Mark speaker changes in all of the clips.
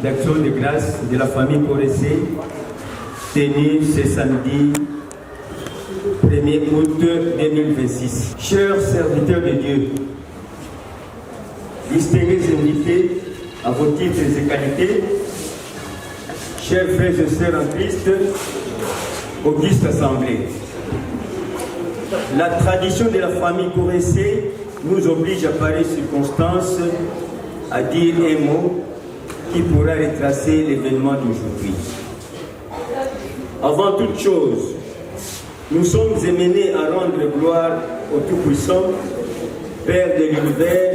Speaker 1: d'action de grâce de la famille Coressé, tenue ce samedi 1er août 2026. Chers serviteurs de Dieu, distingués invités à vos titres et qualités, chers frères et sœurs en Christ, auguste assemblée, la tradition de la famille Coressé nous oblige à pareille circonstance à dire un mot qui pourra retracer l'événement d'aujourd'hui. Avant toute chose, nous sommes amenés à rendre gloire au Tout-Puissant, Père de l'univers,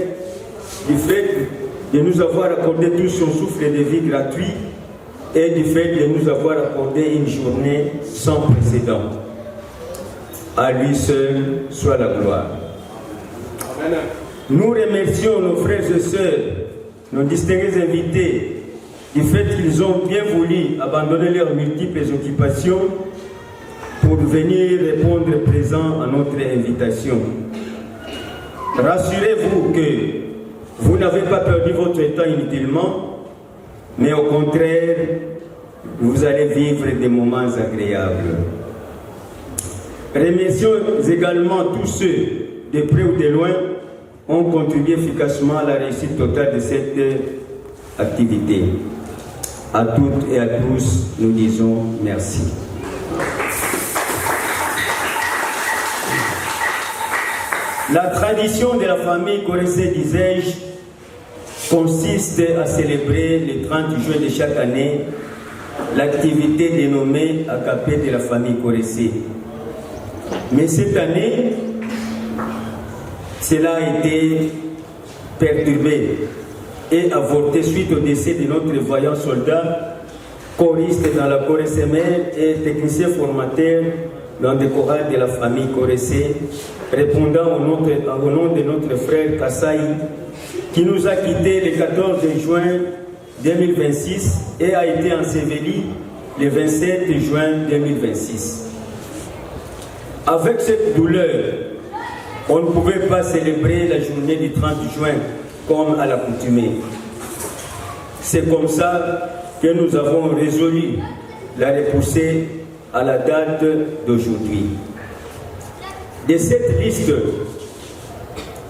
Speaker 1: du fait de nous avoir accordé tout son souffle de vie gratuit et du fait de nous avoir accordé une journée sans précédent. À lui seul soit la gloire. Amen. Nous remercions nos frères et sœurs, nos distingués invités, du fait qu'ils ont bien voulu abandonner leurs multiples occupations pour venir répondre présent à notre invitation. Rassurez-vous que vous n'avez pas perdu votre temps inutilement, mais au contraire, vous allez vivre des moments agréables. Remercions également tous ceux, de près ou de loin, ont contribué efficacement à la réussite totale de cette activité. À toutes et à tous, nous disons merci. La tradition de la famille Coressé, disais-je, consiste à célébrer le 30 juin de chaque année l'activité dénommée Acapé de la famille Coressé. Mais cette année, cela a été perturbé et avorté suite au décès de notre voyant soldat, choriste dans la Coressé mère et technicien formateur dans le choral de la famille Coressé, répondant au nom de notre frère Kassaï, qui nous a quittés le 14 juin 2026 et a été enseveli le 27 juin 2026. Avec cette douleur, on ne pouvait pas célébrer la journée du 30 juin comme à l'accoutumée. C'est comme ça que nous avons résolu la repousser à la date d'aujourd'hui. De cette liste,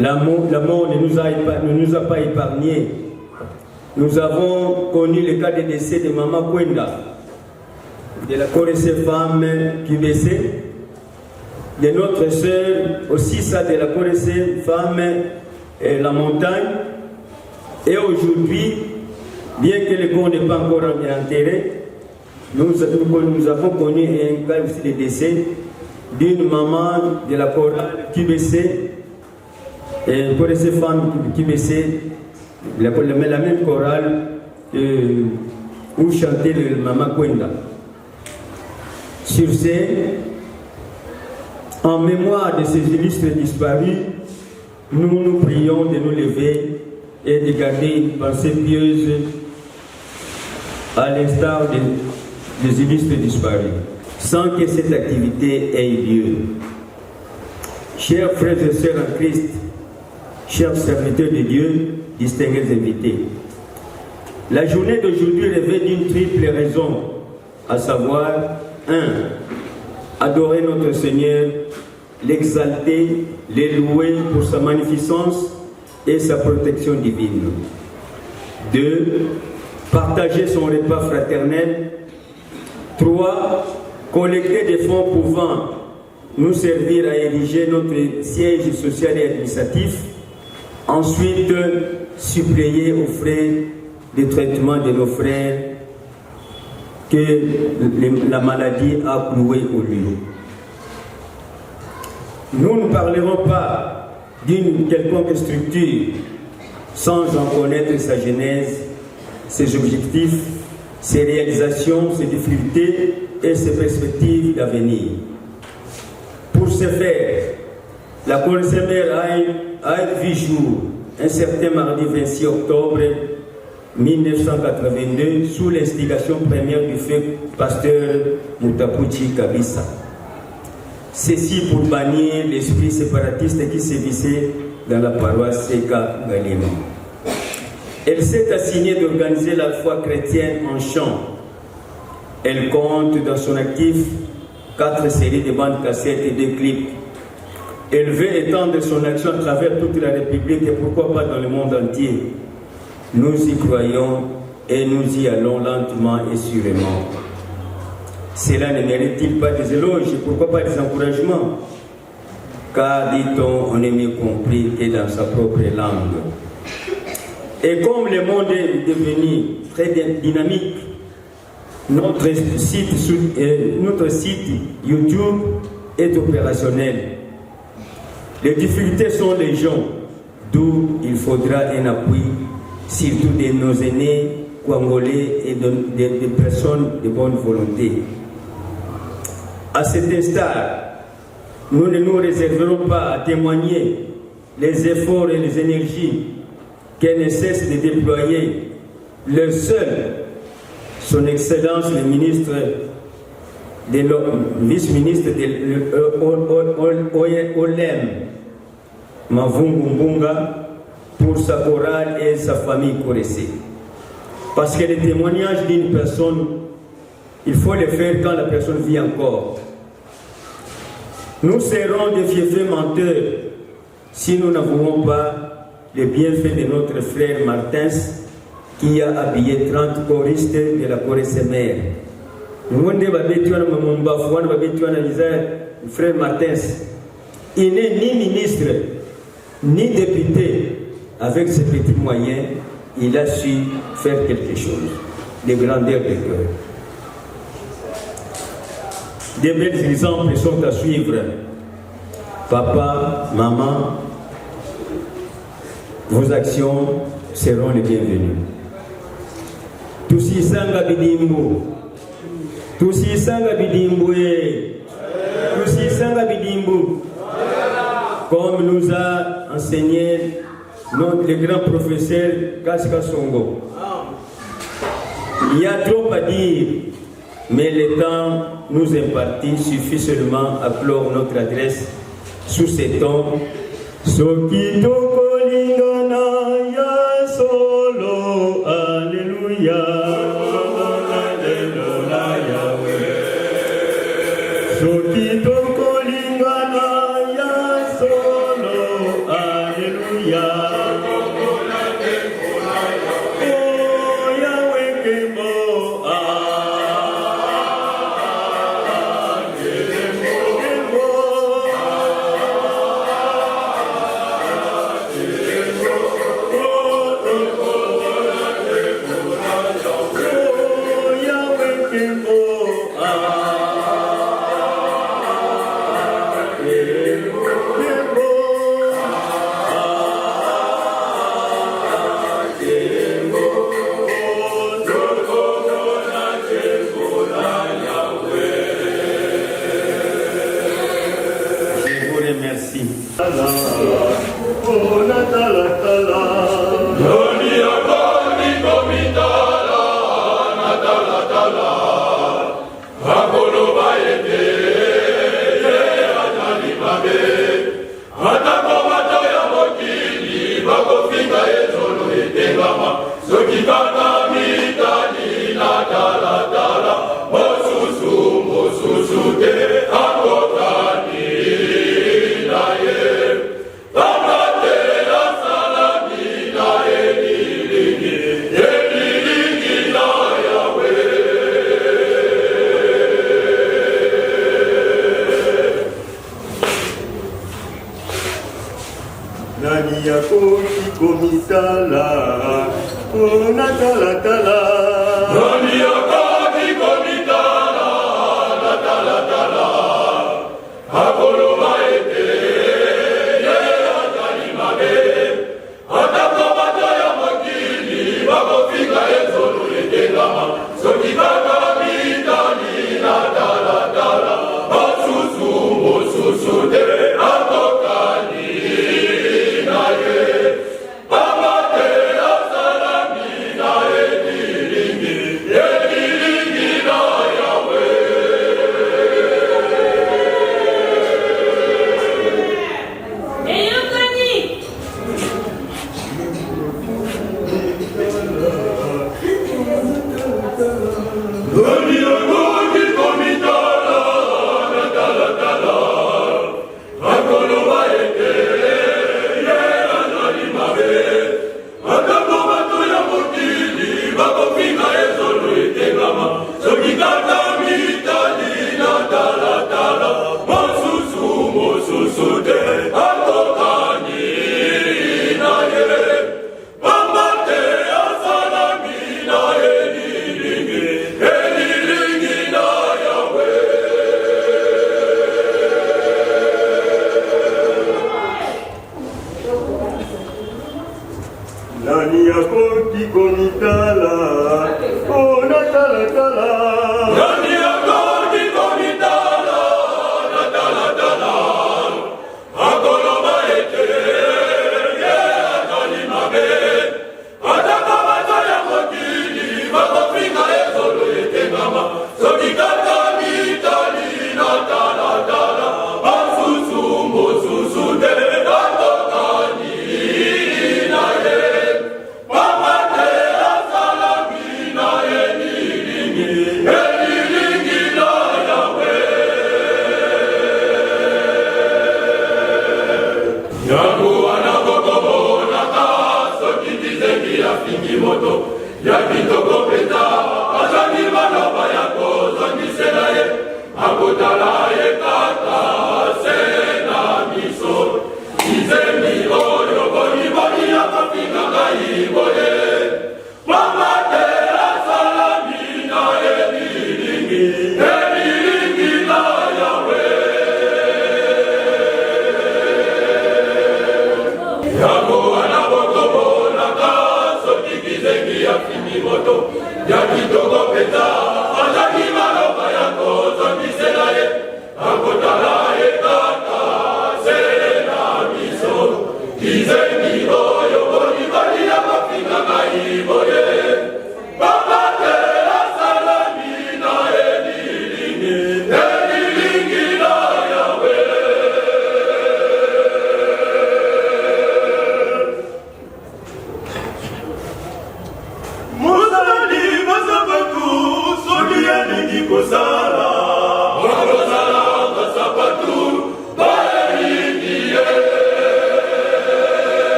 Speaker 1: la mort ne nous a pas épargnés. Nous avons connu le cas de décès de Maman Kwenda, de la Coressé femme QBC, de notre sœur aussi, ça de la Coressé femme La Montagne. Et aujourd'hui, bien que le corps n'est pas encore enterré, nous avons connu un cas aussi de décès d'une maman de la chorale QBC, et Coressé femme QBC, la même chorale où chantait le Maman Kwenda. Sur ce, en mémoire de ces illustres disparus, nous prions de nous lever et de garder une pensée pieuse à l'instar des illustres disparus, sans que cette activité ait lieu. Chers frères et sœurs en Christ, chers serviteurs de Dieu, distingués invités, la journée d'aujourd'hui revêt d'une triple raison, à savoir 1. Adorer notre Seigneur, l'exalter, l'élouer pour sa magnificence et sa protection divine. 2. Partager son repas fraternel. 3. Collecter des fonds pouvant nous servir à ériger notre siège social et administratif. Ensuite, suppléer aux frais de traitement de nos frères que la maladie a cloué au lieu. Nous ne parlerons pas d'une quelconque structure sans en connaître sa genèse, ses objectifs, ses réalisations, ses difficultés et ses perspectives d'avenir. Pour ce faire, la Coressé mère a vu jour un certain mardi 26 octobre 1982 sous l'instigation première du feu pasteur Mutapuchi Kabisa. Ceci pour bannir l'esprit séparatiste qui sévissait dans la paroisse Seka Galima. Elle s'est assignée d'organiser la foi chrétienne en chant. Elle compte dans son actif 4 séries de bandes cassettes et 2 clips. Elle veut étendre son action à travers toute la République et pourquoi pas dans le monde entier. Nous y croyons et nous y allons lentement et sûrement. Cela ne mérite-t-il pas des éloges et pourquoi pas des encouragements? Car, dit-on, on est mieux compris que dans sa propre langue. Et comme le monde est devenu très dynamique, notre site YouTube est opérationnel. Les difficultés sont les gens, d'où il faudra un appui, surtout de nos aînés congolais et des personnes de bonne volonté. À cet instant, nous ne nous réserverons pas à témoigner les efforts et les énergies qu'elle ne cesse de déployer. Le seul, son Excellence le ministre, vice-ministre de l'OLEM, Mavungu Mbunga, pour sa chorale et sa famille Koressé. Parce que le témoignage d'une personne, il faut le faire quand la personne vit encore. Nous serons des fiefs menteurs si nous n'avouons pas les bienfaits de notre frère Martins qui a habillé 30 choristes de la Koressé mère. Frère Martins, il n'est ni ministre ni député. Avec ses petits moyens, il a su faire quelque chose de grandeur de cœur. Des belles exemples sont à suivre. Papa, maman, vos actions seront les bienvenues. Tusisanga bidimbu. Tusisanga bidimbu. Tusisanga bidimbu. Comme nous a enseigné le grand professeur Kaska Songo. Il y a trop à dire, mais le temps nous imparti suffit seulement à clore notre adresse sous ces tons. Sokito kolingana ya solo, alléluia. Alléluia Yahweh. Sokito kolingana ya solo, alléluia.
Speaker 2: Baba te asalamina edili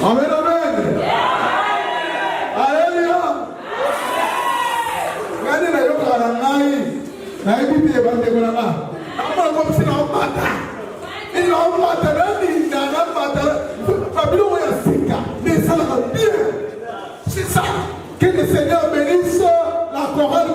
Speaker 2: Amen, amen. Alléluia. Regardez la yoka à la naïe. Naïe, vous pouvez bander pour la main. Comment comme si l'on bata. Il l'on bata,